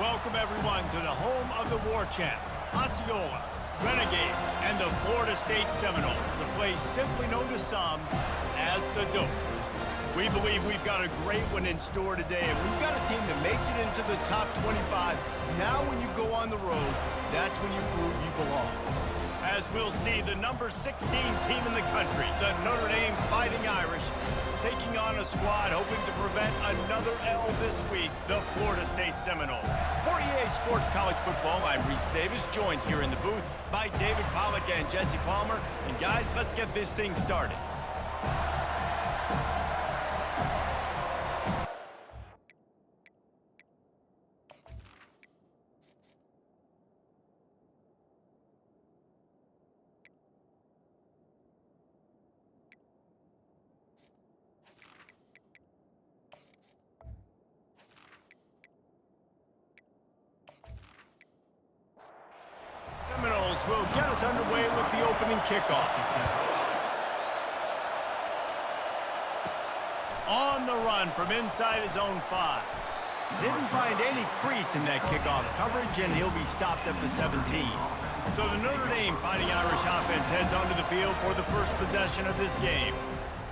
Welcome, everyone, to the home of the war chant, Osceola, Renegade, and the Florida State Seminoles, a place simply known to some as the Dope. We believe we've got a great one in store today, and we've got a team that makes it into the top 25. Now when you go on the road, that's when you prove you belong. As we'll see, the number 16 team in the country, the Notre Dame Fighting Irish, taking on a squad hoping to prevent another L this week, the Florida State Seminoles. For EA Sports College Football, I'm Reese Davis, joined here in the booth by David Pollack and Jesse Palmer. And guys, let's get this thing started. Seminoles will get us underway with the opening kickoff. On the run from inside his own 5. Didn't find any crease in that kickoff coverage, and he'll be stopped at the 17. So the Notre Dame Fighting Irish offense heads onto the field for the first possession of this game.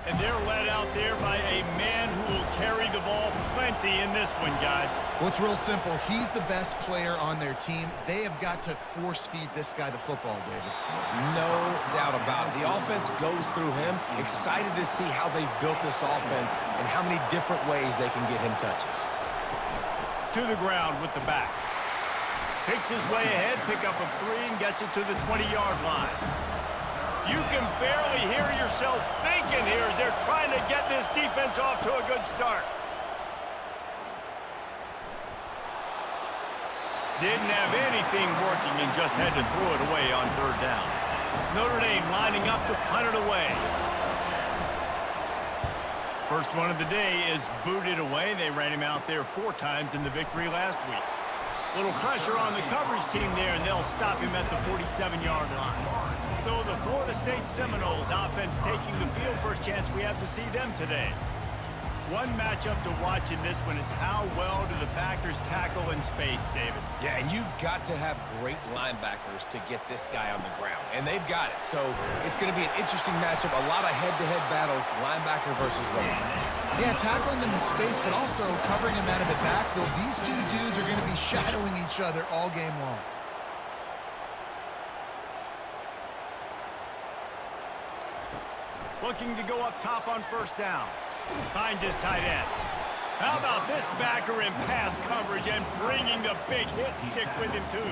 And they're led out there by a man who will carry the ball plenty in this one, guys. Well, it's real simple. He's the best player on their team. They have got to force-feed this guy the football, David. No doubt about it. The offense goes through him. Excited to see how they've built this offense and how many different ways they can get him touches. To the ground with the back. Picks his way ahead, pick up a 3, and gets it to the 20-yard line. You can barely hear yourself thinking here as they're trying to get this defense off to a good start. Didn't have anything working and just had to throw it away on 3rd down. Notre Dame lining up to punt it away. First one of the day is booted away. They ran him out there 4 times in the victory last week. Little pressure on the coverage team there, and they'll stop him at the 47-yard line. So the Florida State Seminoles offense taking the field. First chance we have to see them today. One matchup to watch in this one is how well do the Packers tackle in space, David? Yeah, and you've got to have great linebackers to get this guy on the ground, and they've got it. So it's going to be an interesting matchup, a lot of head-to-head battles, linebacker versus running back. Yeah, tackling him in space, but also covering him out of the backfield. These two dudes are going to be shadowing each other all game long. Looking to go up top on 1st down. Finds his tight end. How about this backer in pass coverage and bringing the big hit stick with him, too.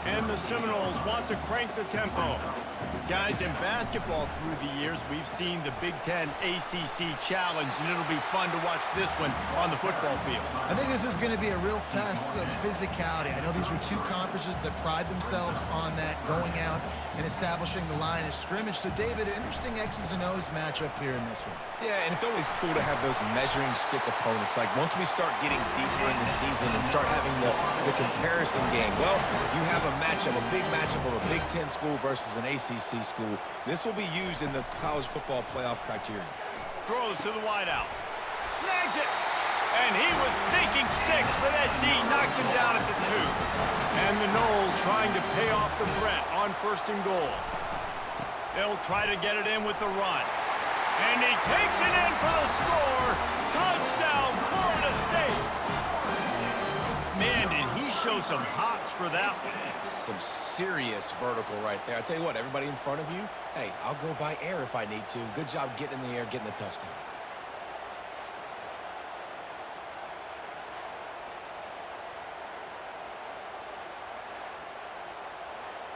And the Seminoles want to crank the tempo. Guys, in basketball through the years, we've seen the Big Ten ACC Challenge, and it'll be fun to watch this one on the football field. I think this is going to be a real test of physicality. I know these are 2 conferences that pride themselves on that, going out and establishing the line of scrimmage. So, David, interesting X's and O's matchup here in this one. Yeah, and it's always cool to have those measuring stick opponents. Like, once we start getting deeper in the season and start having the comparison game, well, you have a matchup, a big matchup of a Big Ten school versus an ACC school. This will be used in the college football playoff criteria. Throws to the wideout. Snags it. And he was thinking 6, but that D knocks him down at the 2. And the Noles trying to pay off the threat on 1st and goal. They'll try to get it in with the run. And he takes it in for the score. Touchdown, Florida State. Man, did he show some hops for that one. Some serious vertical right there. I tell you what, everybody in front of you, hey, I'll go by air if I need to. Good job getting in the air, getting the touchdown.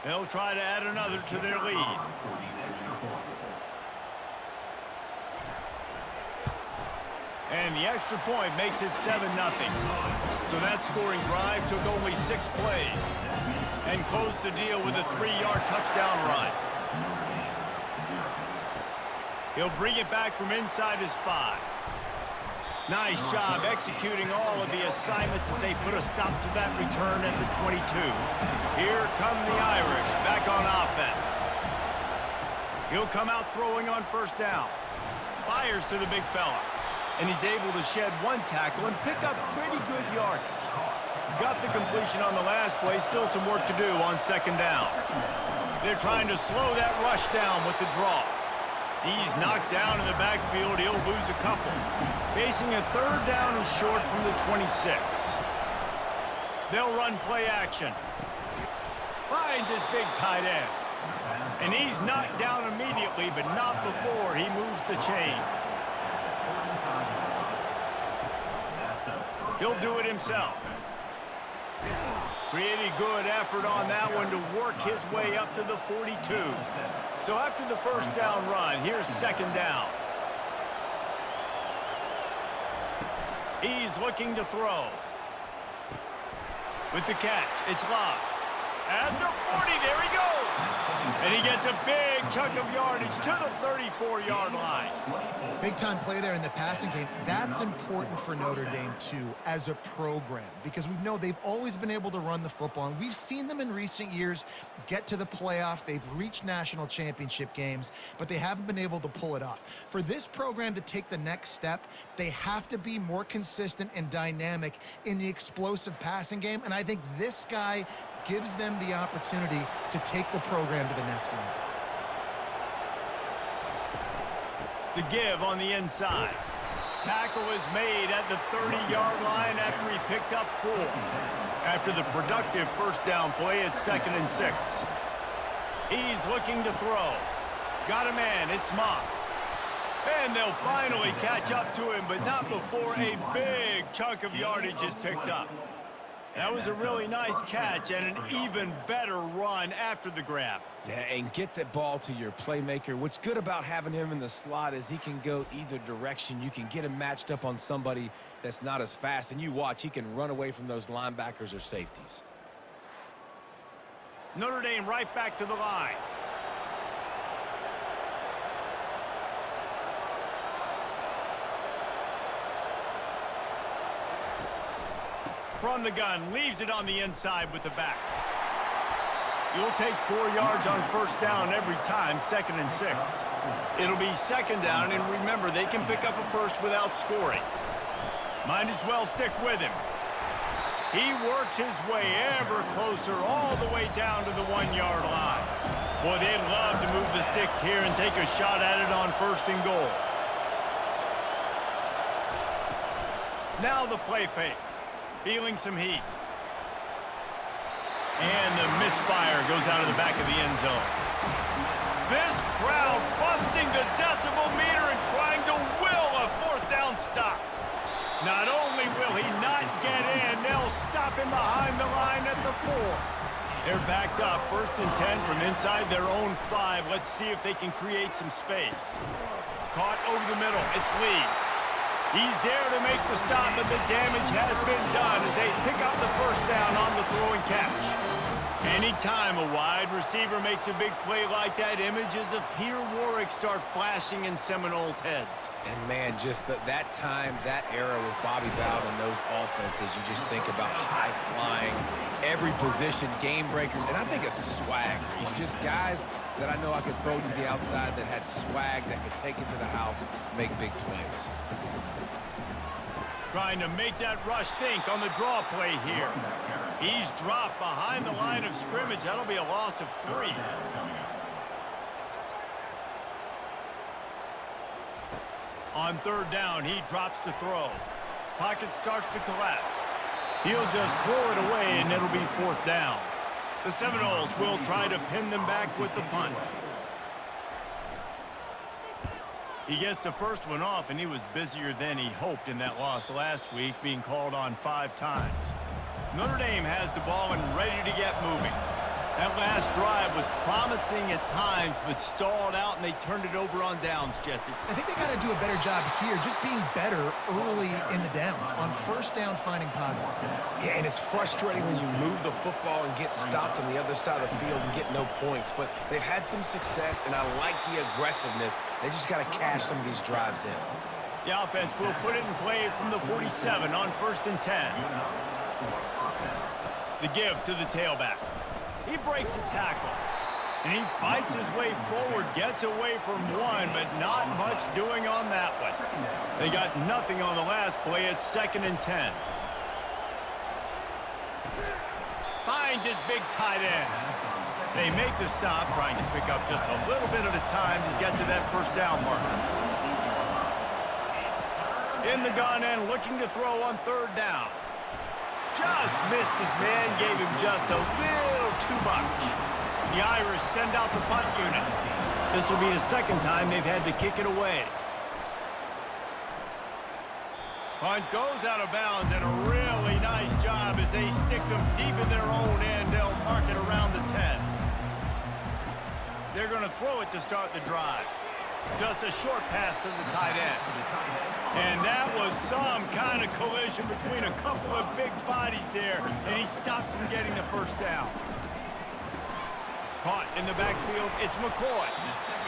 They'll try to add another to their lead. And the extra point makes it 7-0. So that scoring drive took only 6 plays and closed the deal with a 3-yard touchdown run. He'll bring it back from inside his 5. Nice job executing all of the assignments as they put a stop to that return at the 22. Here come the Irish back on offense. He'll come out throwing on 1st down. Fires to the big fella. And he's able to shed 1 tackle and pick up pretty good yardage. Got the completion on the last play. Still some work to do on second down. They're trying to slow that rush down with the draw. He's knocked down in the backfield. He'll lose a couple. Facing a third down and short from the 26. They'll run play action. Finds his big tight end. And he's knocked down immediately, but not before he moves the chains. He'll do it himself. Pretty good effort on that one to work his way up to the 42. So after the first down run, here's second down. He's looking to throw. With the catch, it's Love. At the 40, there he goes. And he gets a big chunk of yardage to the 34-yard line. Big-time play there in the passing game. That's important for Notre Dame, too, as a program, because we know they've always been able to run the football, and we've seen them in recent years get to the playoff. They've reached national championship games, but they haven't been able to pull it off. For this program to take the next step, they have to be more consistent and dynamic in the explosive passing game, and I think this guy gives them the opportunity to take the program to the next level. The give on the inside. Tackle is made at the 30-yard line after he picked up 4. After the productive first down play, it's 2nd and 6. He's looking to throw. Got a man, it's Moss. And they'll finally catch up to him, but not before a big chunk of yardage is picked up. That was a really nice catch and an even better run after the grab. Yeah, and get that ball to your playmaker. What's good about having him in the slot is he can go either direction. You can get him matched up on somebody that's not as fast, and you watch, he can run away from those linebackers or safeties. Notre Dame right back to the line. From the gun, leaves it on the inside with the back. You'll take 4 yards on first down every time, 2nd and 6. It'll be second down, and remember, they can pick up a first without scoring. Might as well stick with him. He works his way ever closer all the way down to the 1-yard line. Boy, they'd love to move the sticks here and take a shot at it on 1st and goal. Now the play fake. Feeling some heat. And the misfire goes out of the back of the end zone. This crowd busting the decibel meter and trying to will a 4th down stop. Not only will he not get in, they'll stop him behind the line at the 4. They're backed up, 1st and 10 from inside their own 5. Let's see if they can create some space. Caught over the middle. It's Lee. He's there to make the stop, but the damage has been done as they pick up the first down on the throw and catch. Anytime a wide receiver makes a big play like that, images of Peter Warwick start flashing in Seminoles' heads. And, man, just that time, that era with Bobby Bowden and those offenses, you just think about high-flying, every position, game breakers, and I think of swag. He's just guys that I know I could throw to the outside that had swag, that could take it to the house, make big plays. Trying to make that rush think on the draw play here. He's dropped behind the line of scrimmage. That'll be a loss of 3. On 3rd down, he drops to throw. Pocket starts to collapse. He'll just throw it away, and it'll be 4th down. The Seminoles will try to pin them back with the punt. He gets the first one off, and he was busier than he hoped in that loss last week, being called on 5 times. Notre Dame has the ball and ready to get moving. That last drive was promising at times, but stalled out, and they turned it over on downs, Jesse. I think they got to do a better job here, just being better early in the downs. On first down, finding positive plays. Yeah, and it's frustrating when you move the football and get stopped on the other side of the field and get no points. But they've had some success, and I like the aggressiveness. They just got to cash some of these drives in. The offense will put it in play from the 47 on 1st and 10. The give to the tailback. He breaks a tackle, and he fights his way forward, gets away from one, but not much doing on that one. They got nothing on the last play. It's 2nd and 10. Finds his big tight end. They make the stop, trying to pick up just a little bit at a time to get to that first down marker. In the gun and looking to throw on third down. Just missed his man, gave him just a little too much. The Irish send out the punt unit. This will be the second time they've had to kick it away. Punt goes out of bounds, and a really nice job as they stick them deep in their own end. They'll mark it around the 10. They're going to throw it to start the drive. Just a short pass to the tight end. And that was some kind of collision between a couple of big bodies there, and he stopped from getting the first down. Caught in the backfield, it's McCoy.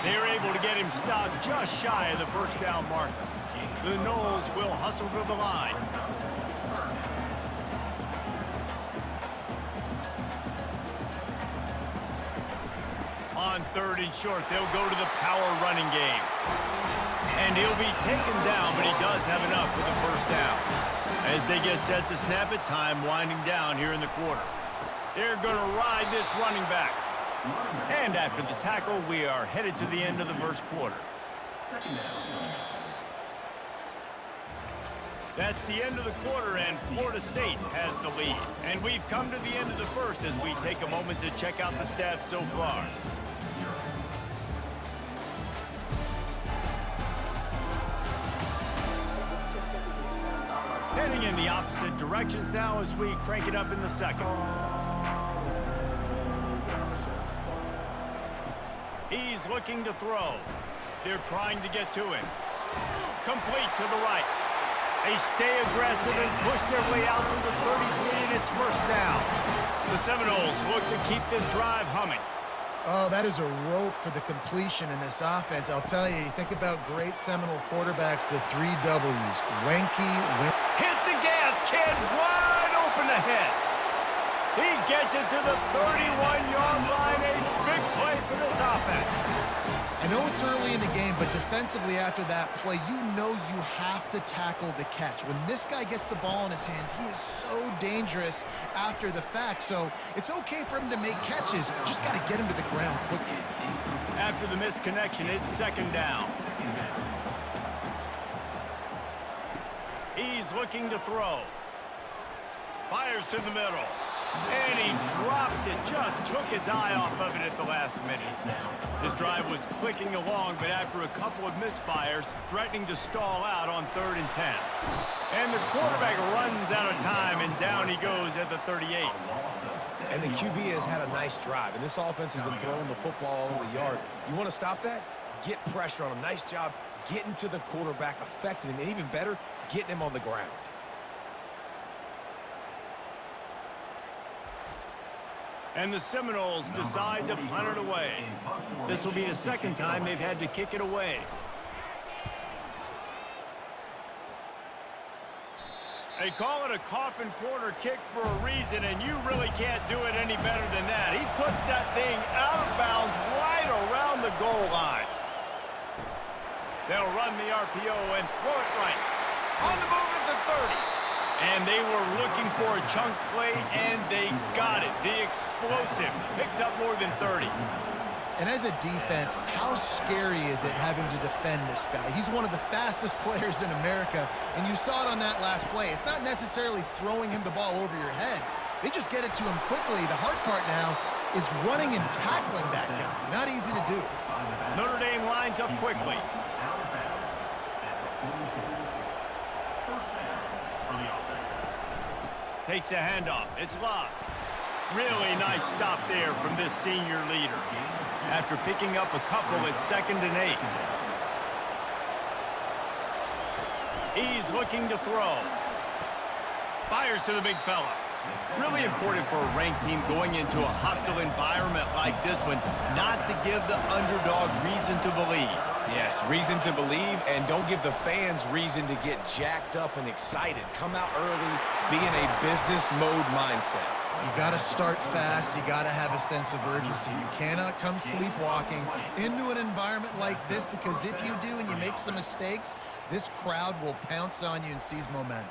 They are able to get him stopped just shy of the first down marker. The Noles will hustle to the line. On third and short, they'll go to the power running game. And he'll be taken down, but he does have enough for the first down. As they get set to snap it, time winding down here in the quarter. They're going to ride this running back. And after the tackle, we are headed to the end of the first quarter. That's the end of the quarter, and Florida State has the lead. And we've come to the end of the first as we take a moment to check out the stats so far. Heading in the opposite directions now as we crank it up in the second. He's looking to throw. They're trying to get to him. Complete to the right. They stay aggressive and push their way out to the 33, and it's first down. The Seminoles look to keep this drive humming. Oh, that is a rope for the completion in this offense. I'll tell you, you think about great Seminole quarterbacks, the 3 W's. Wenke, Hit the gas, kid. Wide open ahead. He gets it to the 31-yard line. A big play for this offense. I know it's early in the game, but defensively after that play, you know you have to tackle the catch. When this guy gets the ball in his hands, he is so dangerous after the fact. So it's okay for him to make catches. You just got to get him to the ground quickly. After the misconnection, it's second down. He's looking to throw. Fires to the middle. And he drops it. Just took his eye off of it at the last minute. This drive was clicking along, but after a couple of misfires, threatening to stall out on 3rd and 10. And the quarterback runs out of time, and down he goes at the 38. And the QB has had a nice drive, and this offense has been throwing the football all over the yard. You want to stop that? Get pressure on him. Nice job getting to the quarterback, affecting him, and even better, getting him on the ground. And the Seminoles decide to punt it away. This will be the second time they've had to kick it away. They call it a coffin corner kick for a reason, and you really can't do it any better than that. He puts that thing out of bounds right around the goal line. They'll run the RPO and throw it right. On the move at the 30. And they were looking for a chunk play, and they got it. The explosive picks up more than 30. And as a defense, how scary is it having to defend this guy? He's one of the fastest players in America, and you saw it on that last play. It's not necessarily throwing him the ball over your head. They just get it to him quickly. The hard part now is running and tackling that guy. Not easy to do. Notre Dame lines up quickly. Takes the handoff. It's Love. Really nice stop there from this senior leader. After picking up a couple at 2nd and 8. He's looking to throw. Fires to the big fella. Really important for a ranked team going into a hostile environment like this one, not to give the underdog reason to believe. Yes, reason to believe, and don't give the fans reason to get jacked up and excited. Come out early, be in a business mode mindset. You got to start fast. You got to have a sense of urgency. You cannot come sleepwalking into an environment like this, because if you do and you make some mistakes, this crowd will pounce on you and seize momentum.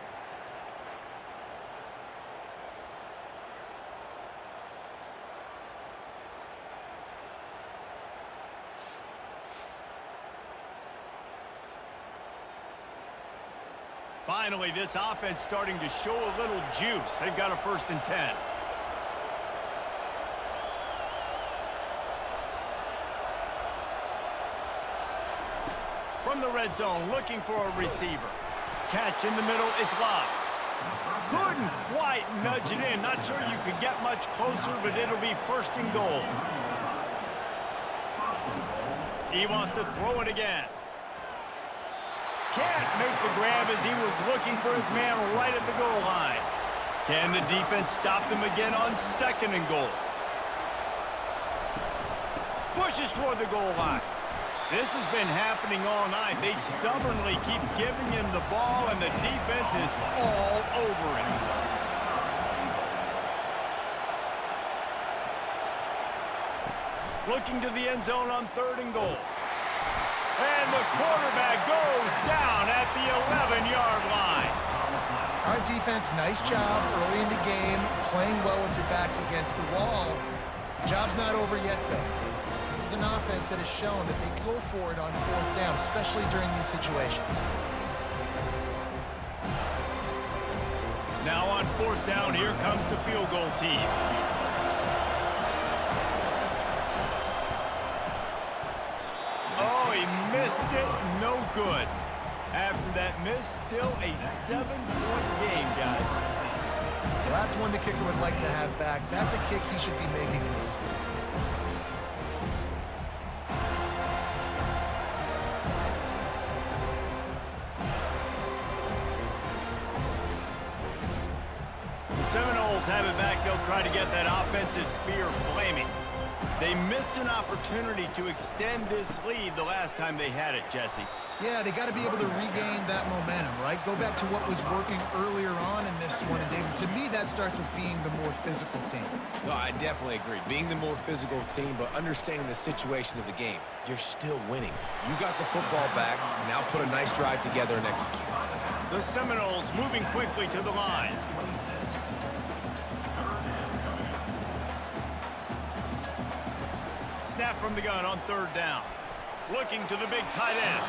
Finally, this offense starting to show a little juice. They've got a 1st and 10. From the red zone, looking for a receiver. Catch in the middle, it's Love. Couldn't quite nudge it in. Not sure you could get much closer, but it'll be 1st and goal. He wants to throw it again. Can't make the grab as he was looking for his man right at the goal line. Can the defense stop them again on 2nd and goal? Pushes toward the goal line. This has been happening all night. They stubbornly keep giving him the ball, and the defense is all over it. Looking to the end zone on 3rd and goal. And the quarterback goes down at the 11-yard line. Our defense, nice job early in the game, playing well with your backs against the wall. The job's not over yet, though. This is an offense that has shown that they go for it on 4th down, especially during these situations. Now on 4th down, here comes the field goal team. Oh, he missed it. No good. After that miss, still a 7-point game, guys. Well, that's one the kicker would like to have back. That's a kick he should be making in his sleep. Seminoles have it back. They'll try to get that offensive spear flaming. They missed an opportunity to extend this lead the last time they had it, Jesse. Yeah, they got to be able to regain that momentum, right? Go back to what was working earlier on in this one. And, David, to me, that starts with being the more physical team. No, I definitely agree. Being the more physical team, but understanding the situation of the game. You're still winning. You got the football back. Now put a nice drive together and execute. The Seminoles moving quickly to the line. Snap from the gun on 3rd down. Looking to the big tight end.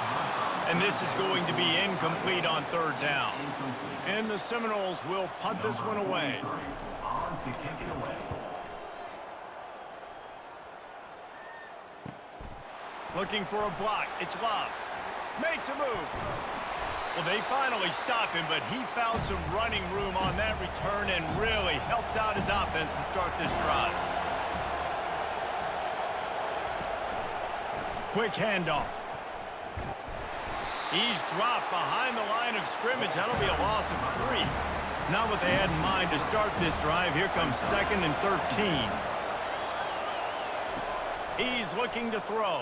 And this is going to be incomplete on 3rd down. And the Seminoles will punt this one away. Looking for a block. It's Love. Makes a move. Well, they finally stop him, but he found some running room on that return and really helps out his offense to start this drive. Quick handoff. He's dropped behind the line of scrimmage. That'll be a loss of 3. Not what they had in mind to start this drive. Here comes 2nd and 13. He's looking to throw.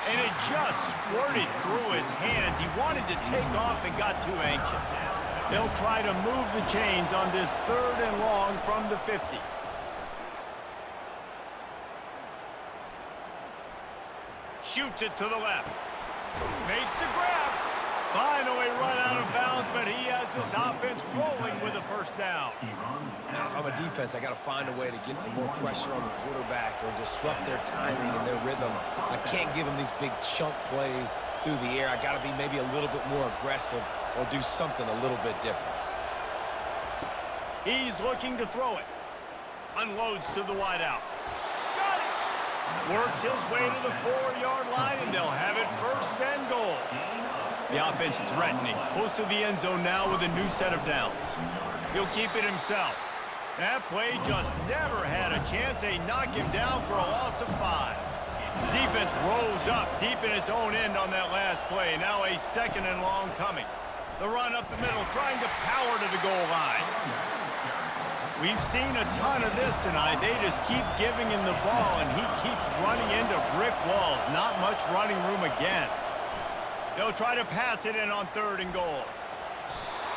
And it just squirted through his hands. He wanted to take off and got too anxious. They'll try to move the chains on this 3rd and long from the 50. Shoots it to the left. Makes the grab. Finally run out of bounds, but he has this offense rolling with a 1st down. Now, if I'm a defense, I got to find a way to get some more pressure on the quarterback or disrupt their timing and their rhythm. I can't give them these big chunk plays through the air. I got to be maybe a little bit more aggressive or do something a little bit different. He's looking to throw it. Unloads to the wideout. Works his way to the 4-yard line, and they'll have it 1st and goal. The offense threatening, close to the end zone now with a new set of downs. He'll keep it himself. That play just never had a chance. They knock him down for a loss of 5. Defense rose up deep in its own end on that last play. Now a 2nd and long coming. The run up the middle, trying to power to the goal line. We've seen a ton of this tonight. They just keep giving him the ball, and he keeps running into brick walls. Not much running room again. They'll try to pass it in on 3rd and goal.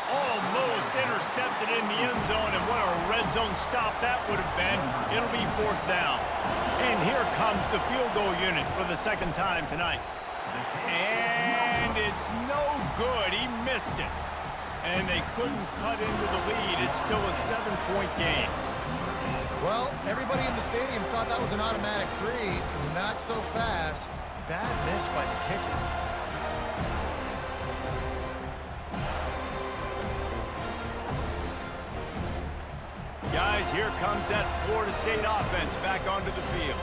Almost intercepted in the end zone, and what a red zone stop that would have been. It'll be 4th down. And here comes the field goal unit for the 2nd time tonight. And it's no good. He missed it. And they couldn't cut into the lead. It's still a 7-point game. Well, everybody in the stadium thought that was an automatic 3. Not so fast. Bad miss by the kicker. Guys, here comes that Florida State offense back onto the field.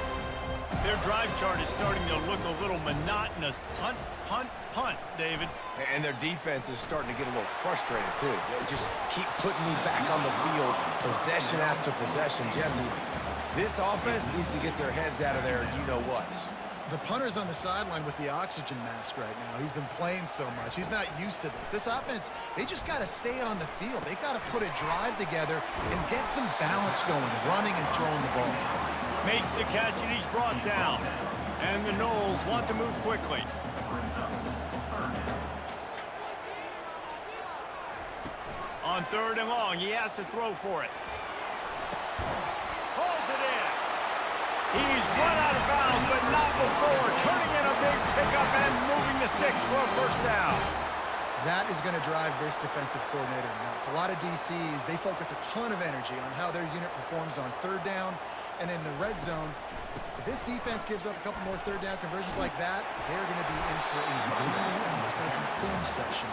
Their drive chart is starting to look a little monotonous. Punt, punt, punt, David. And their defense is starting to get a little frustrated, too. They just keep putting me back on the field, possession after possession. Jesse, this offense needs to get their heads out of there, you-know-whats. The punter's on the sideline with the oxygen mask right now. He's been playing so much. He's not used to this. This offense, they just got to stay on the field. They got to put a drive together and get some balance going, running and throwing the ball. Makes the catch, and he's brought down. And the Noles want to move quickly. On 3rd and long, he has to throw for it. Pulls it in. He's run out of bounds, but not before. Turning in a big pickup and moving the sticks for a first down. That is going to drive this defensive coordinator nuts. A lot of DCs, they focus a ton of energy on how their unit performs on 3rd down and in the red zone. If this defense gives up a couple more 3rd down conversions like that, they're going to be in for a very unpleasant film session.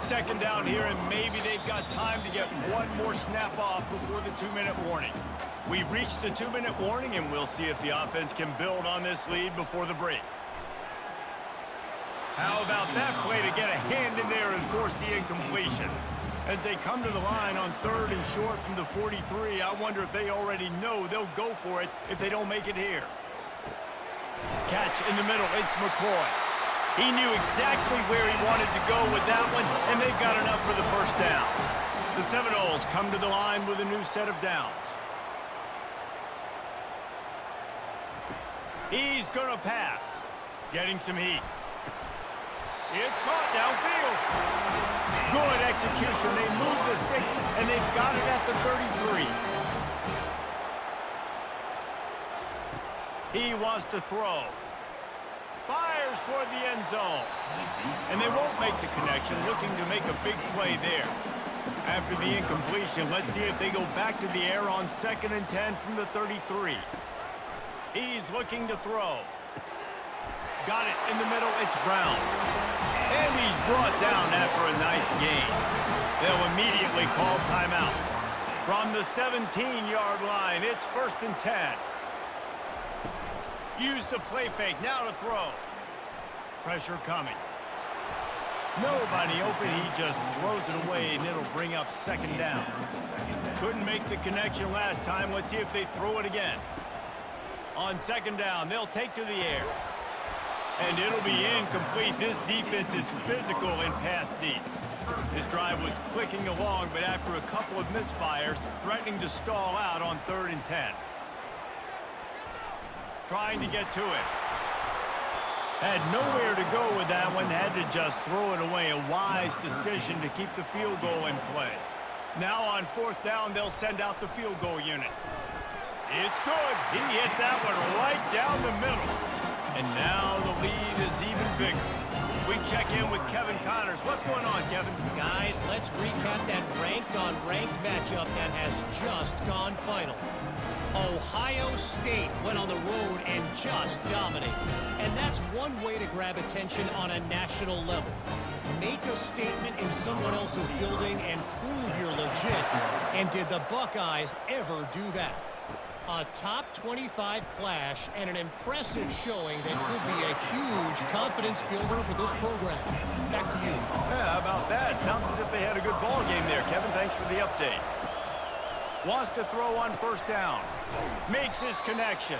2nd down here, and maybe they've got time to get one more snap off before the 2-minute warning. We've reached the 2-minute warning, and we'll see if the offense can build on this lead before the break. How about that play to get a hand in there and force the incompletion? As they come to the line on 3rd and short from the 43, I wonder if they already know they'll go for it if they don't make it here. Catch in the middle, it's McCoy. He knew exactly where he wanted to go with that one, and they've got enough for the first down. The Seminoles come to the line with a new set of downs. He's going to pass. Getting some heat. It's caught downfield. Good execution. They move the sticks, and they've got it at the 33. He wants to throw. Fires toward the end zone. And they won't make the connection, looking to make a big play there. After the incompletion, let's see if they go back to the air on 2nd and 10 from the 33. He's looking to throw. Got it in the middle, it's Brown. And he's brought down after a nice gain. They'll immediately call timeout. From the 17-yard line, it's 1st and 10. Use the play fake, now to throw. Pressure coming. Nobody open, he just throws it away, and it'll bring up 2nd down. Couldn't make the connection last time. Let's see if they throw it again. On 2nd down, they'll take to the air. And it'll be incomplete. This defense is physical and pass deep. This drive was clicking along, but after a couple of misfires, threatening to stall out on 3rd and 10. Trying to get to it. Had nowhere to go with that one. Had to just throw it away. A wise decision to keep the field goal in play. Now on 4th down, they'll send out the field goal unit. It's good. He hit that one right down the middle. And now the lead is even bigger. We check in with Kevin Connors. What's going on, Kevin? Guys, let's recap that ranked-on-ranked matchup that has just gone final. Ohio State went on the road and just dominated. And that's one way to grab attention on a national level. Make a statement in someone else's building and prove you're legit. And did the Buckeyes ever do that? A top 25 clash and an impressive showing that could be a huge confidence builder for this program. Back to you. Yeah, how about that? Sounds as if they had a good ball game there, Kevin. Thanks for the update. Wants to throw on 1st down. Makes his connection.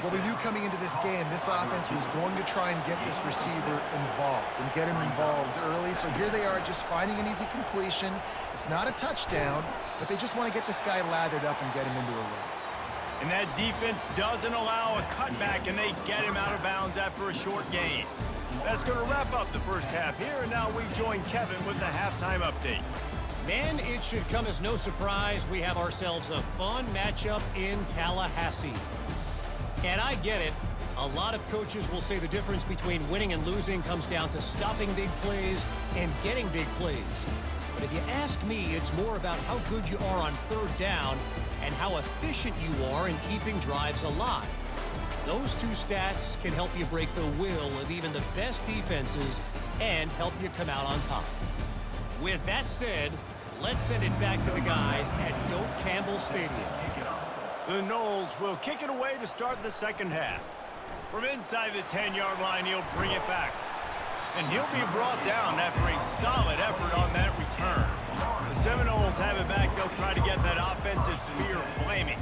Well, we knew coming into this game, this offense was going to try and get this receiver involved and get him involved early. So here they are just finding an easy completion. It's not a touchdown, but they just want to get this guy lathered up and get him into a run. And that defense doesn't allow a cutback, and they get him out of bounds after a short gain. That's going to wrap up the first half here, and now we join Kevin with the halftime update. Men, it should come as no surprise we have ourselves a fun matchup in Tallahassee. And I get it. A lot of coaches will say the difference between winning and losing comes down to stopping big plays and getting big plays. But if you ask me, it's more about how good you are on 3rd down and how efficient you are in keeping drives alive. Those two stats can help you break the will of even the best defenses and help you come out on top. With that said, let's send it back to the guys at Doak Campbell Stadium. The Noles will kick it away to start the second half. From inside the 10-yard line, he'll bring it back. And he'll be brought down after a solid effort on that return. The Seminoles have it back. They'll try to get that offensive spear flaming.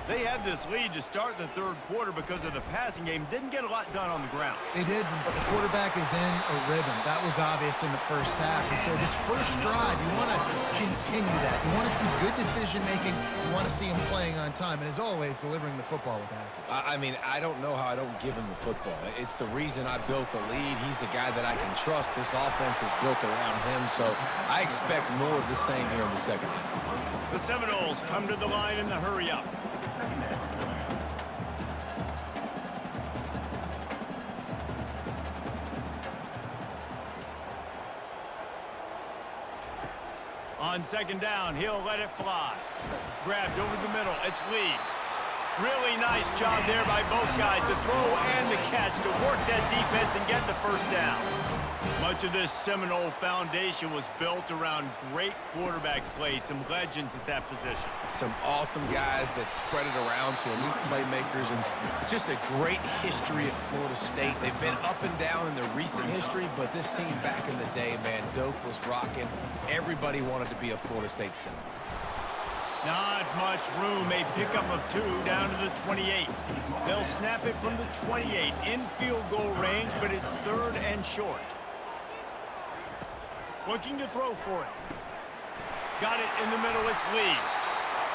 They had this lead to start the third quarter because of the passing game. Didn't get a lot done on the ground. They did, but the quarterback is in a rhythm. That was obvious in the first half. And so this first drive, you want to continue that. You want to see good decision-making. You want to see him playing on time. And as always, delivering the football with accuracy. I mean, I don't know how I don't give him the football. It's the reason I built the lead. He's the guy that I can trust. This offense is built around him, so I expect more of the same here in the second half. The Seminoles come to the line in the hurry-up. On second down, he'll let it fly. Grabbed over the middle. It's Lee. Really nice job there by both guys, the throw and the catch, to work that defense and get the first down. Much of this Seminole foundation was built around great quarterback play, some legends at that position. Some awesome guys that spread it around to elite playmakers, and just a great history at Florida State. They've been up and down in their recent history, but this team back in the day, man, Doak was rocking. Everybody wanted to be a Florida State Seminole. Not much room, a pickup of 2 down to the 28. They'll snap it from the 28 in field goal range, but it's third and short. Looking to throw for it. Got it in the middle, it's Lee.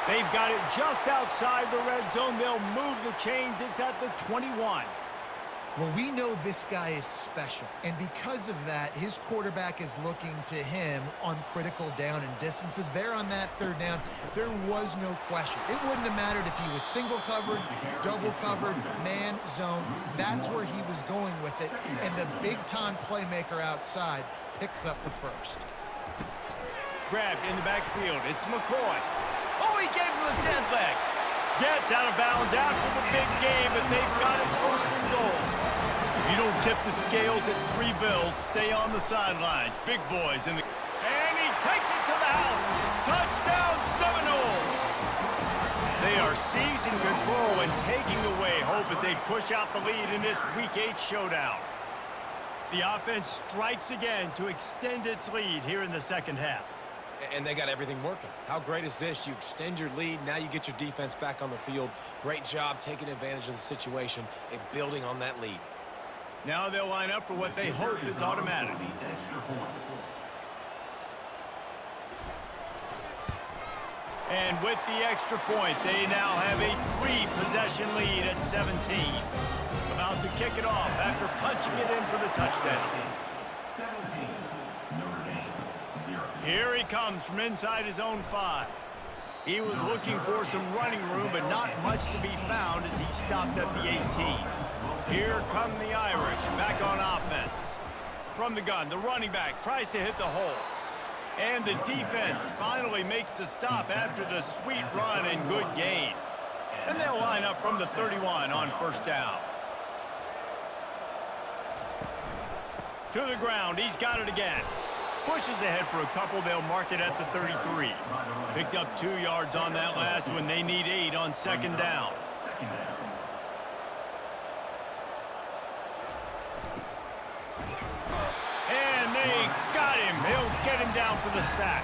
They've got it just outside the red zone. They'll move the chains. It's at the 21. Well, we know this guy is special, and because of that, his quarterback is looking to him on critical down and distances. There on that third down, there was no question. It wouldn't have mattered if he was single covered, double covered, man, zone. That's where he was going with it, and the big-time playmaker outside picks up the first. Grabbed in the backfield. It's McCoy. Oh, he gave him the dead leg. Gets out of bounds after the big game, but they've got it first and goal. If you don't tip the scales at 3 bills, stay on the sidelines. Big boys in the... And he takes it to the house. Touchdown, Seminoles. They are seizing control and taking away hope as they push out the lead in this Week 8 showdown. The offense strikes again to extend its lead here in the second half. And they got everything working. How great is this? You extend your lead, now you get your defense back on the field. Great job taking advantage of the situation and building on that lead. Now they'll line up for what they hope is automatic. And with the extra point, they now have a 3-possession lead at 17. About to kick it off after punching it in for the touchdown. Here he comes from inside his own 5. He was looking for some running room, but not much to be found as he stopped at the 18. Here come the Irish, back on offense. From the gun, the running back tries to hit the hole. And the defense finally makes the stop after the sweet run and good gain. And they'll line up from the 31 on first down. To the ground, he's got it again. Pushes ahead for a couple, they'll mark it at the 33. Picked up 2 yards on that last one. They need 8 on second down. And they got him. They'll get him down for the sack.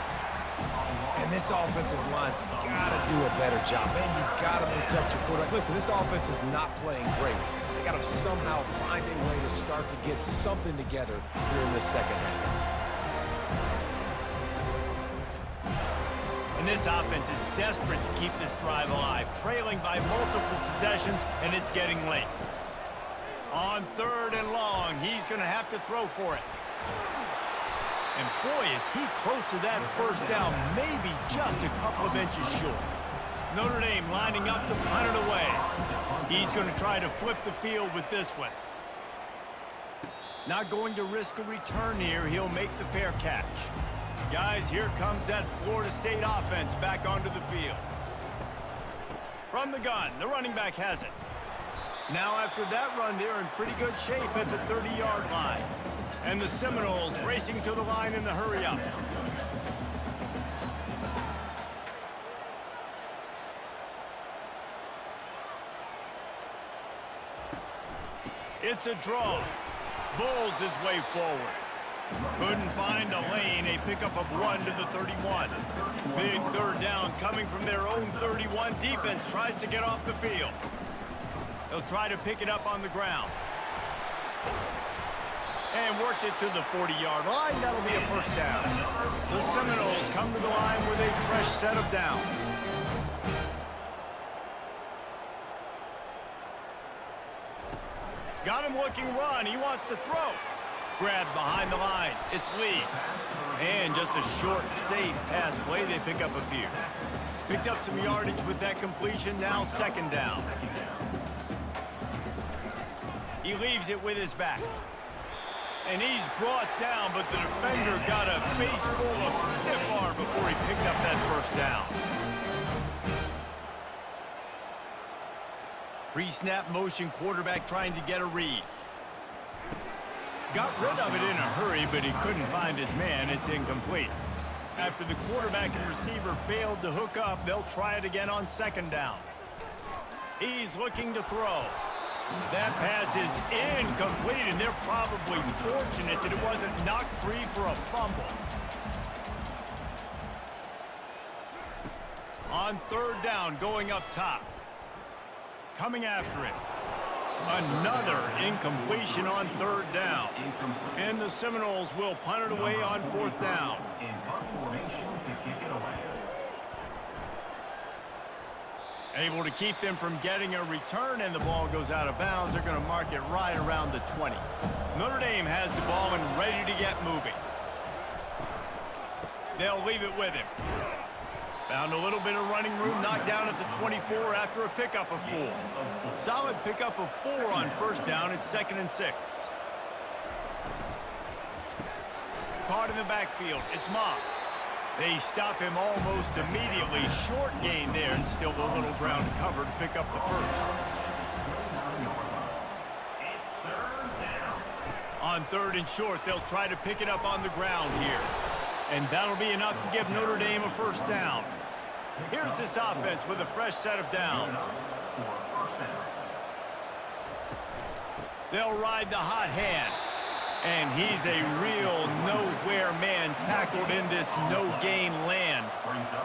And this offensive line's got to do a better job. Man, you got to protect your quarterback. Listen, this offense is not playing great. They got to somehow find a way to start to get something together here in the second half. And this offense is desperate to keep this drive alive, trailing by multiple possessions, and it's getting late. On third and long, he's going to have to throw for it. And boy, is he close to that first down, maybe just a couple of inches short. Notre Dame lining up to punt it away. He's going to try to flip the field with this one. Not going to risk a return here. He'll make the fair catch. Guys, here comes that Florida State offense back onto the field. From the gun, the running back has it. Now after that run, they're in pretty good shape at the 30-yard line. And the Seminoles racing to the line in the hurry-up. It's a draw. Bulls his way forward. Couldn't find a lane. A pickup of 1 to the 31. Big third down coming from their own 31. Defense tries to get off the field. They'll try to pick it up on the ground. And works it to the 40-yard line. That'll be a first down. The Seminoles come to the line with a fresh set of downs. Got him looking run. He wants to throw. Grabbed behind the line. It's Lee. And just a short, safe pass play. They pick up a few. Picked up some yardage with that completion. Now second down. He leaves it with his back. And he's brought down, but the defender got a face full of stiff arm before he picked up that first down. Pre-snap motion, quarterback trying to get a read. Got rid of it in a hurry, but he couldn't find his man. It's incomplete. After the quarterback and receiver failed to hook up, they'll try it again on second down. He's looking to throw. That pass is incomplete, and they're probably fortunate that it wasn't knocked free for a fumble. On third down, going up top. Coming after it. Another incompletion on third down. And the Seminoles will punt it away on fourth down. Able to keep them from getting a return, and the ball goes out of bounds. They're going to mark it right around the 20. Notre Dame has the ball and ready to get moving. They'll leave it with him. Found a little bit of running room, knocked down at the 24 after a pickup of 4. Solid pickup of 4 on first down. It's 2nd and 6. Caught in the backfield. It's Moss. They stop him almost immediately. Short gain there, and still a little ground cover to pick up the first. On third and short, they'll try to pick it up on the ground here. And that'll be enough to give Notre Dame a first down. Here's this offense with a fresh set of downs. They'll ride the hot hand. And he's a real nowhere man tackled in this no-gain land.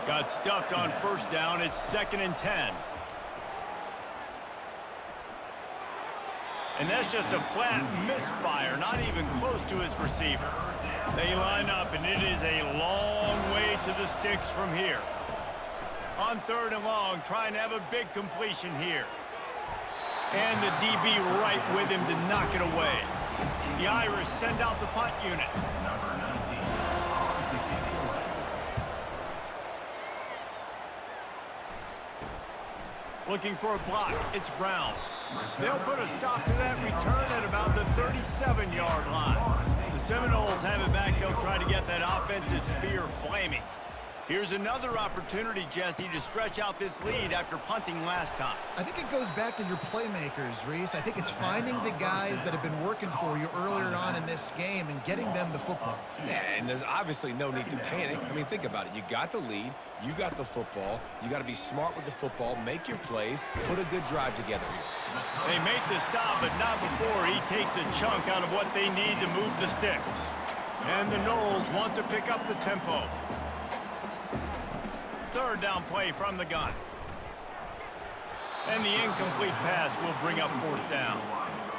Got stuffed on first down. It's 2nd and 10. And that's just a flat misfire, not even close to his receiver. They line up, and it is a long way to the sticks from here. On third and long, trying to have a big completion here. And the DB right with him to knock it away. The Irish send out the punt unit. Looking for a block. It's Brown. They'll put a stop to that return at about the 37-yard line. The Seminoles have it back. They'll try to get that offensive spear flaming. Here's another opportunity, Jesse, to stretch out this lead after punting last time. I think it goes back to your playmakers, Reese. I think it's finding the guys that have been working for you earlier on in this game and getting them the football. Yeah, and there's obviously no need to panic. I mean, think about it. You got the lead. You got the football. You got to be smart with the football, make your plays, put a good drive together here. They make the stop, but not before he takes a chunk out of what they need to move the sticks. And the Noles want to pick up the tempo. Third down play from the gun. And the incomplete pass will bring up fourth down.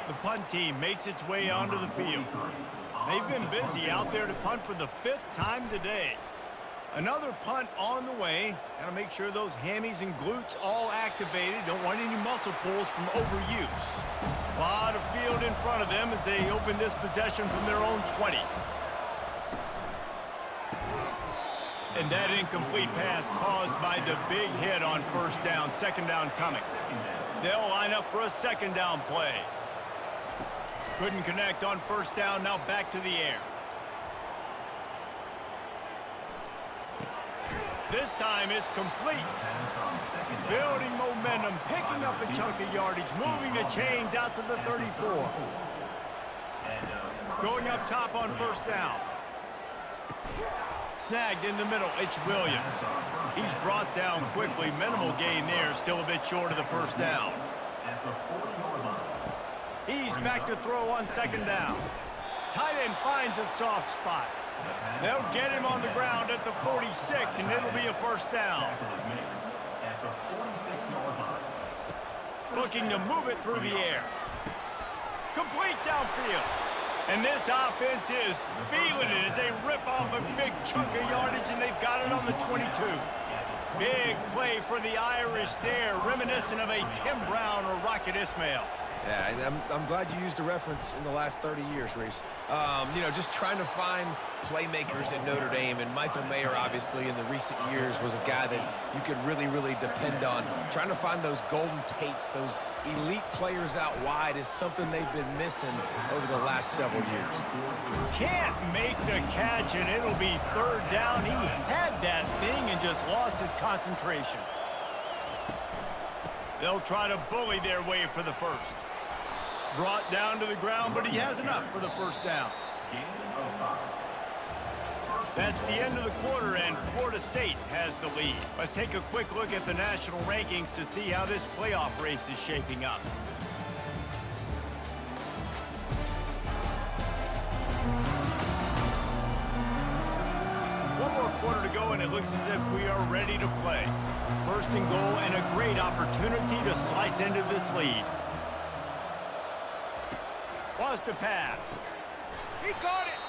The punt team makes its way onto the field. They've been busy out there to punt for the 5th time today. Another punt on the way. Got to make sure those hammies and glutes all activated. Don't want any muscle pulls from overuse. A lot of field in front of them as they open this possession from their own 20. And that incomplete pass caused by the big hit on first down. Second down coming. They'll line up for a second down play. Couldn't connect on first down. Now back to the air. This time it's complete. Building momentum, picking up a chunk of yardage, moving the chains out to the 34. Going up top on first down. Snagged in the middle, it's Williams. He's brought down quickly. Minimal gain there, still a bit short of the first down. He's back to throw on second down. Tight end finds a soft spot. They'll get him on the ground at the 46, and it'll be a first down. Looking to move it through the air. Complete downfield. And this offense is feeling it as they rip off a big chunk of yardage, and they've got it on the 22. Big play for the Irish there, reminiscent of a Tim Brown or Rocket Ismail. Yeah, and I'm glad you used a reference in the last 30 years, Reese. You know, just trying to find playmakers at Notre Dame, and Michael Mayer, obviously, in the recent years was a guy that you could really, really depend on. Trying to find those golden takes, those elite players out wide is something they've been missing over the last several years. Can't make the catch, and it'll be third down. He had that thing and just lost his concentration. They'll try to bully their way for the first. Brought down to the ground, but he has enough for the first down. That's the end of the quarter, and Florida State has the lead. Let's take a quick look at the national rankings to see how this playoff race is shaping up. One more quarter to go, and it looks as if we are ready to play. First and goal, and a great opportunity to slice into this lead. Wants to pass. He caught it.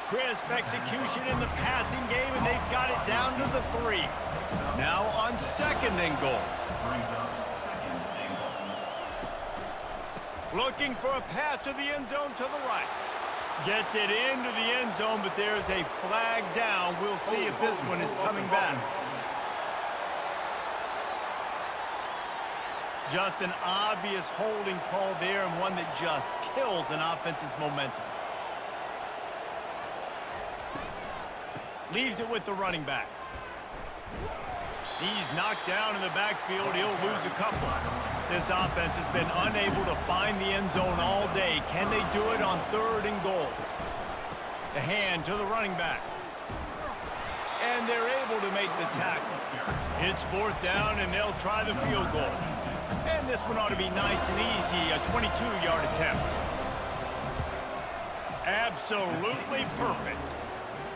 Crisp execution in the passing game, and they've got it down to the 3. Now on second and goal. Looking for a path to the end zone to the right. Gets it into the end zone, but there's a flag down. We'll see if this one is coming back. Just an obvious holding call there, and one that just kills an offense's momentum. Leaves it with the running back. He's knocked down in the backfield. He'll lose a couple. This offense has been unable to find the end zone all day. Can they do it on third and goal? The hand to the running back. And they're able to make the tackle. It's fourth down, and they'll try the field goal. And this one ought to be nice and easy, a 22-yard attempt. Absolutely perfect.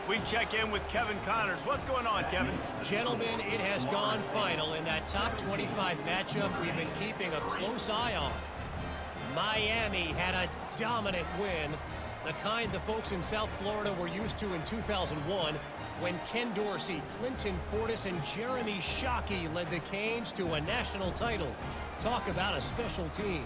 We check in with Kevin Connors. What's going on, Kevin? Gentlemen, it has gone final in that top 25 matchup we've been keeping a close eye on. Miami had a dominant win, the kind the folks in South Florida were used to in 2001 when Ken Dorsey, Clinton Portis, and Jeremy Shockey led the Canes to a national title. Talk about a special team.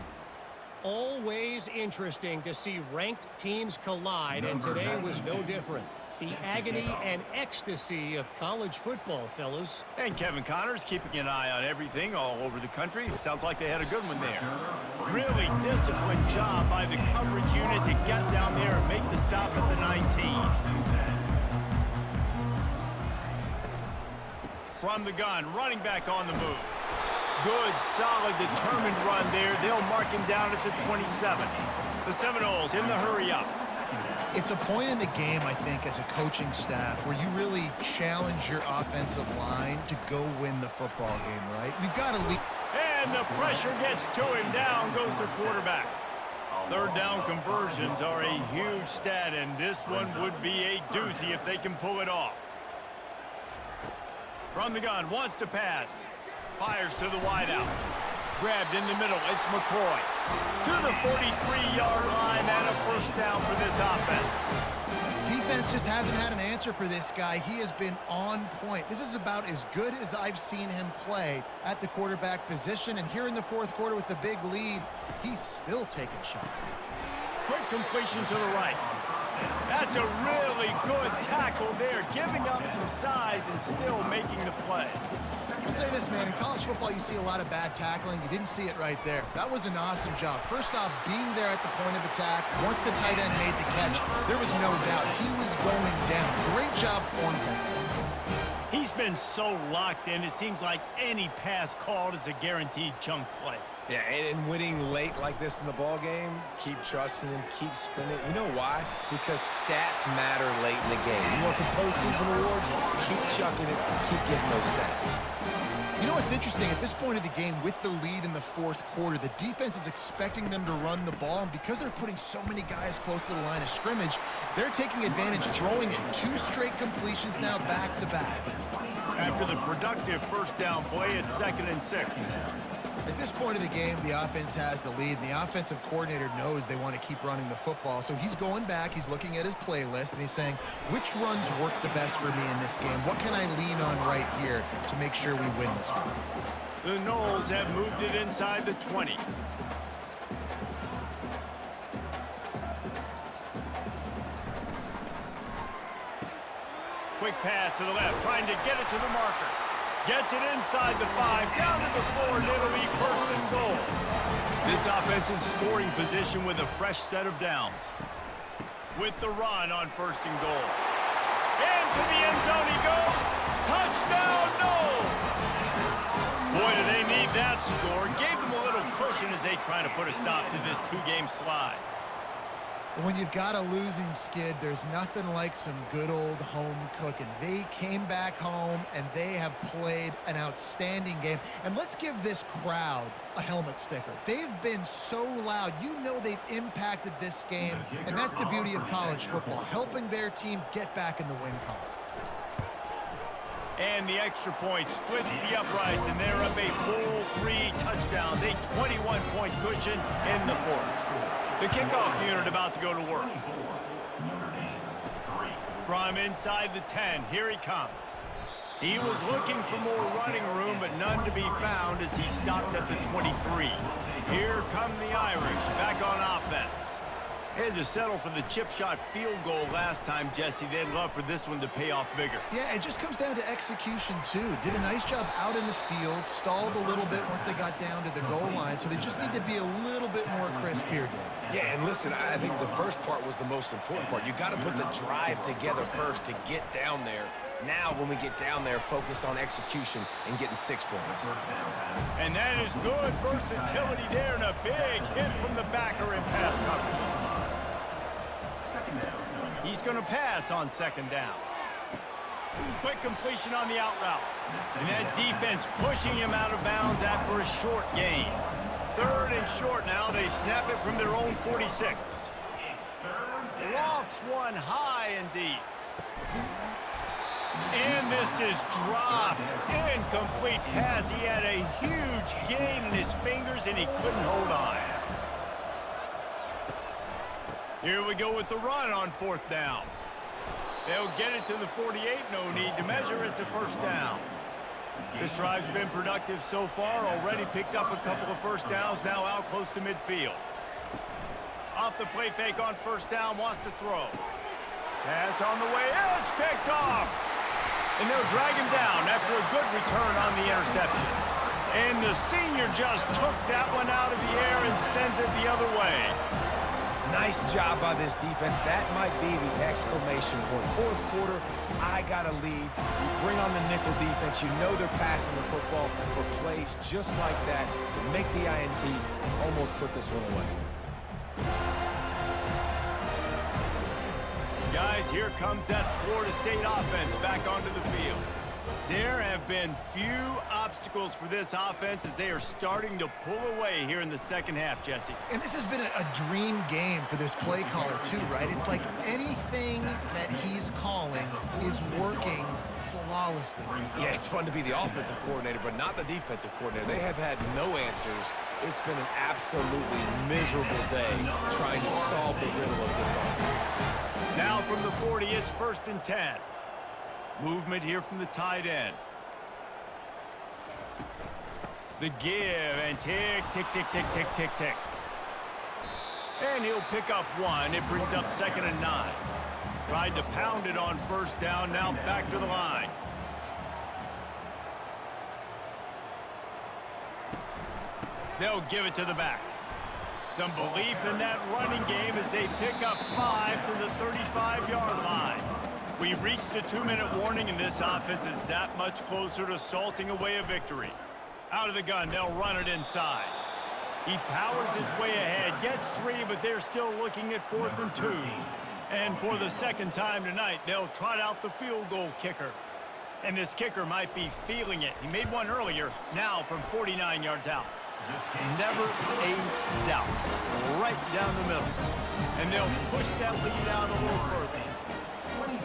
Always interesting to see ranked teams collide, and today was no different. The agony and ecstasy of college football, fellas. And Kevin Connors keeping an eye on everything all over the country. It sounds like they had a good one there. Really disciplined job by the coverage unit to get down there and make the stop at the 19. From the gun, running back on the move. Good, solid, determined run there. They'll mark him down at the 27. The Seminoles in the hurry-up. It's a point in the game, I think, as a coaching staff where you really challenge your offensive line to go win the football game, right? We've got to lead. And the pressure gets to him. Down goes the quarterback. Third down conversions are a huge stat, and this one would be a doozy if they can pull it off. From the gun, wants to pass. Fires to the wideout. Grabbed in the middle, it's McCoy. To the 43-yard line and a first down for this offense. Defense just hasn't had an answer for this guy. He has been on point. This is about as good as I've seen him play at the quarterback position. And here in the fourth quarter with the big lead, he's still taking shots. Quick completion to the right. That's a really good tackle there, giving up some size and still making the play. I'll say this, man, in college football you see a lot of bad tackling. You didn't see it right there. That was an awesome job. First off, being there at the point of attack. Once the tight end made the catch, there was no doubt he was going down. Great job form tackling. He's been so locked in, it seems like any pass called is a guaranteed chunk play. Yeah, and winning late like this in the ball game, keep trusting him, keep spinning. You know why? Because stats matter late in the game. You want some postseason awards? Keep chucking it, keep getting those stats. You know what's interesting? At this point of the game, with the lead in the fourth quarter, the defense is expecting them to run the ball, and because they're putting so many guys close to the line of scrimmage, they're taking advantage, throwing it. 2 straight completions now back-to-back. After the productive first down play, it's 2nd and 6. At this point of the game, the offense has the lead, and the offensive coordinator knows they want to keep running the football. So he's going back, he's looking at his playlist, and he's saying, which runs work the best for me in this game? What can I lean on right here to make sure we win this one? The Noles have moved it inside the 20. Quick pass to the left, trying to get it to the marker. Gets it inside the 5, down to the 4, and it'll be 1st and goal. This offense in scoring position with a fresh set of downs. With the run on 1st and goal. Into the end zone he goes. Touchdown, Noles! Boy, do they need that score. Gave them a little cushion as they try to put a stop to this 2-game slide. When you've got a losing skid, there's nothing like some good old home cooking. They came back home, and they have played an outstanding game. And let's give this crowd a helmet sticker. They've been so loud. You know they've impacted this game, and that's the beauty of college football, helping their team get back in the win column. And the extra point splits the uprights, and they're up a full 3 touchdowns, a 21-point cushion in the 4th. The kickoff unit about to go to work. From inside the 10, here he comes. He was looking for more running room, but none to be found as he stopped at the 23. Here come the Irish, back on offense. They had to settle for the chip shot field goal last time, Jesse. They'd love for this one to pay off bigger. Yeah, it just comes down to execution, too. Did a nice job out in the field, stalled a little bit once they got down to the goal line, so they just need to be a little bit more crisp here, Dave. Yeah, and listen, I think the first part was the most important part. You got to put the drive together first to get down there. Now, when we get down there, focus on execution and getting 6 points. And that is good versatility there, and a big hit from the backer in pass coverage. He's going to pass on 2nd down. Quick completion on the out route. And that defense pushing him out of bounds after a short gain. 3rd and short now. They snap it from their own 46. Lofts one high and deep. And this is dropped. Incomplete pass. He had a huge gain in his fingers, and he couldn't hold on. Here we go with the run on 4th down. They'll get it to the 48. No need to measure. It's a 1st down. This drive's been productive so far. Already picked up a couple of 1st downs. Now out close to midfield. Off the play fake on 1st down. Wants to throw. Pass on the way. It's picked off. And they'll drag him down after a good return on the interception. And the senior just took that one out of the air and sends it the other way. Nice job by this defense. That might be the exclamation point. 4th quarter, I got a lead. You bring on the nickel defense. You know they're passing the football for plays just like that to make the INT and almost put this one away. Guys, here comes that Florida State offense back onto the field. There have been few obstacles for this offense as they are starting to pull away here in the 2nd half, Jesse. And this has been a dream game for this play caller, too, right? It's like anything that he's calling is working flawlessly. Yeah, it's fun to be the offensive coordinator, but not the defensive coordinator. They have had no answers. It's been an absolutely miserable day trying to solve the riddle of this offense. Now from the 40, it's 1st and 10. Movement here from the tight end. The give and tick, tick, tick, tick, tick, tick, tick. And he'll pick up 1. It brings up 2nd and 9. Tried to pound it on 1st down. Now back to the line. They'll give it to the back. Some belief in that running game as they pick up 5 to the 35-yard line. We've reached the 2-minute warning, and this offense is that much closer to salting away a victory. Out of the gun, they'll run it inside. He powers his way ahead, gets 3, but they're still looking at 4th and 2. And for the 2nd time tonight, they'll trot out the field goal kicker. And this kicker might be feeling it. He made one earlier, now from 49 yards out. Never a doubt. Right down the middle. And they'll push that lead out a little further.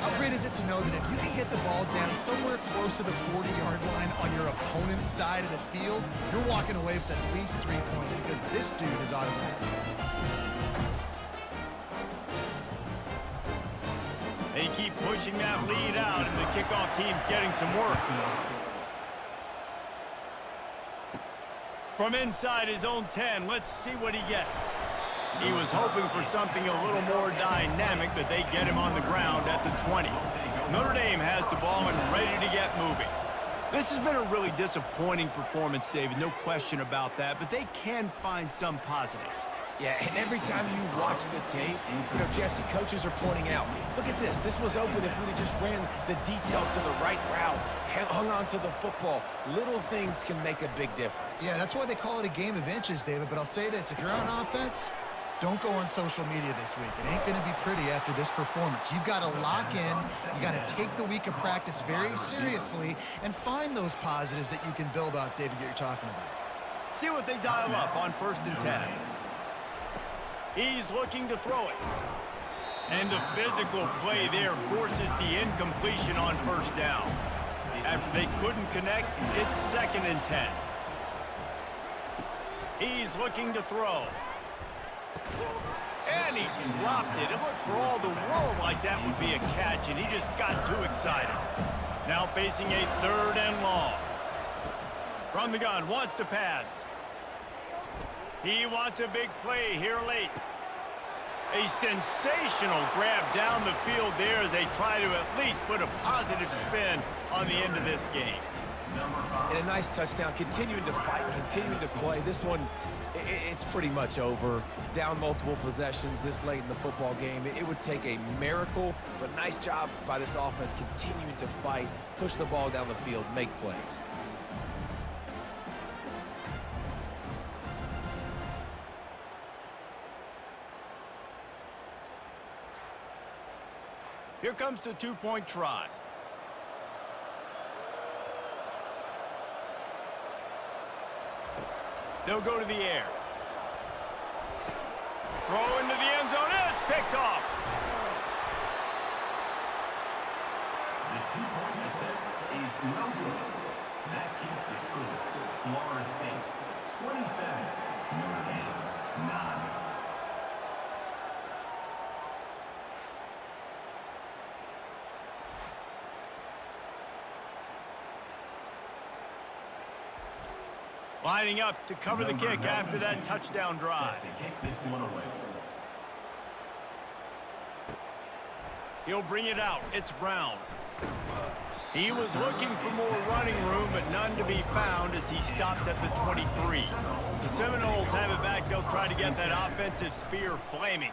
How great is it to know that if you can get the ball down somewhere close to the 40-yard line on your opponent's side of the field, you're walking away with at least 3 points because this dude is automatic. They keep pushing that lead out, and the kickoff team's getting some work. From inside his own 10, let's see what he gets. He was hoping for something a little more dynamic, but they get him on the ground at the 20. Notre Dame has the ball and ready to get moving. This has been a really disappointing performance, David, no question about that, but they can find some positives. Yeah, and every time you watch the tape, Jesse, coaches are pointing out, look at this. This was open if we'd have just ran the details to the right route, hung on to the football. Little things can make a big difference. Yeah, that's why they call it a game of inches, David. But I'll say this, if you're on offense, don't go on social media this week. It ain't going to be pretty after this performance. You've got to lock in. You got to take the week of practice very seriously and find those positives that you can build off, David, that you're talking about. See what they dial up on 1st and 10. He's looking to throw it. And the physical play there forces the incompletion on 1st down. After they couldn't connect, it's 2nd and 10. He's looking to throw. And he dropped it. It looked for all the world like that would be a catch, and he just got too excited. Now facing a 3rd and long. From the gun, wants to pass. He wants a big play here late. A sensational grab down the field there as they try to at least put a positive spin on the end of this game. And a nice touchdown, continuing to fight, continuing to play. This one, it's pretty much over. Down multiple possessions this late in the football game. It would take a miracle, but nice job by this offense continuing to fight, push the ball down the field, make plays. Here comes the 2-point try. They'll go to the air. Throw into the end zone, and it's picked off. The 2-point attempt is no good. That keeps the score. Florida State 27, Notre Dame 9. Lining up to cover the kick after that touchdown drive. He'll bring it out. It's Brown. He was looking for more running room, but none to be found as he stopped at the 23. The Seminoles have it back. They'll try to get that offensive spear flaming.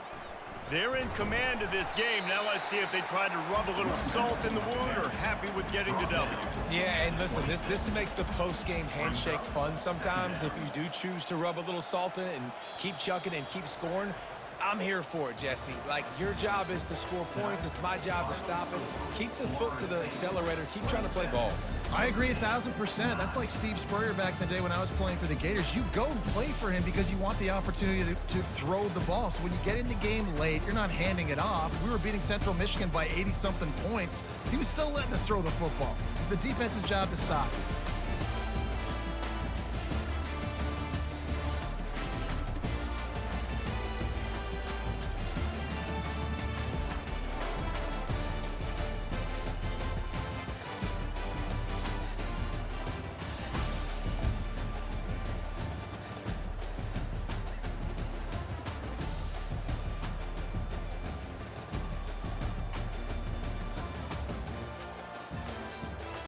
They're in command of this game. Now let's see if they try to rub a little salt in the wound or happy with getting the W. Yeah, and listen, this makes the post-game handshake fun sometimes. If you do choose to rub a little salt in it and keep chucking and keep scoring, I'm here for it, Jesse. Like, your job is to score points. It's my job to stop it. Keep the foot to the accelerator. Keep trying to play ball. I agree 1,000%. That's like Steve Spurrier back in the day when I was playing for the Gators. You go and play for him because you want the opportunity to throw the ball. So when you get in the game late, you're not handing it off. We were beating Central Michigan by 80-something points. He was still letting us throw the football. It's the defense's job to stop.